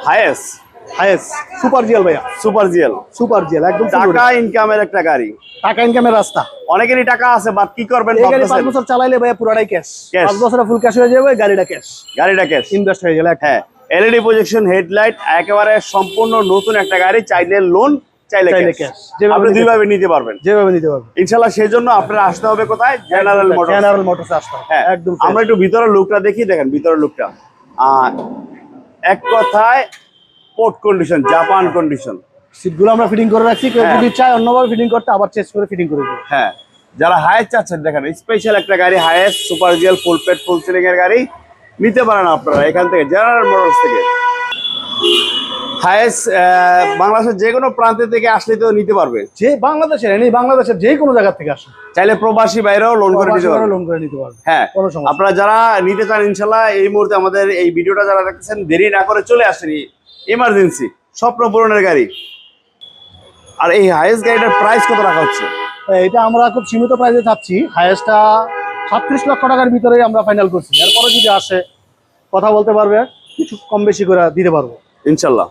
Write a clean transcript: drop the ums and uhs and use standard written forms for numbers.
Hiace Hiace super GL ভাইয়া, super GL একদম টাকা ইনকামের একটা গাড়ি, টাকা ইনকামের রাস্তা। অনেকেরই টাকা আছে, বাট কি করবেন? এই গাড়ি 5 বছর চালাইলে ভাইয়া পুরোটাই ক্যাশ, 5 বছরে ফুল ক্যাশ হয়ে যাবে, গাড়িটা ক্যাশ ইনভেস্ট হয়ে গেলে। হ্যাঁ, এলইডি প্রজেকশন হেডলাইট, একেবারে সম্পূর্ণ নতুন একটা গাড়ি, চাইলে লোন চাইলে ক্যাশ, আপনি দুইভাবে নিতে পারবেন, যেভাবে নিতে পারবেন ইনশাআল্লাহ। সেই জন্য আপনারা আসতে হবে কোথায়? জেনারেল মোটরস আসতে হবে। হ্যাঁ, একদম আমরা একটু ভিতরের লুকটা দেখি, দেখেন ভিতরের লুকটা, এক কথায় পোর্ট কন্ডিশন, জাপান কন্ডিশন। সিটগুলো আমরা ফিটিং করে রাখছি, কেউ যদি চায় অন্যভাবে ফিটিং করতে আবার চেঞ্জ করে ফিটিং করে দেব। হ্যাঁ, যারা হায়েস চাচ্ছেন, দেখেন স্পেশাল একটা গাড়ি, হায়েস সুপার জিএল ফুল পেট ফুল সিলিং এর গাড়ি নিতে পারেন আপনারা এখান থেকে, জেনারেল মোটরস থেকে। হায়েস বাংলাদেশের যে কোনো প্রান্ত থেকে আসলে তো নিতে পারবে, যে বাংলাদেশের যে কোনো জায়গা থেকে আসে, চাইলে প্রবাসী বাইরেও লোন করে নিতে পারবে। হ্যাঁ, আপনারা যারা নিতে চান ইনশাল্লাহ এই মুহূর্তে আমাদের এই ভিডিওটা যারা দেখতেছেন, দেরি না করে চলে আসেন, ইমার্জেন্সি স্বপ্ন পূরণের গাড়ি। আর এই হায়েস গাড়িটার প্রাইস কত রাখা হচ্ছে? এটা আমরা খুব সীমিত প্রাইসে চাচ্ছি, হায়েস্টটা 37 লক্ষ টাকার ভিতরে আমরা ফাইনাল করছি। এরপরে যদি আসে কথা বলতে পারবে, কিছু কম বেশি করে দিতে পারবো ইনশাল্লাহ।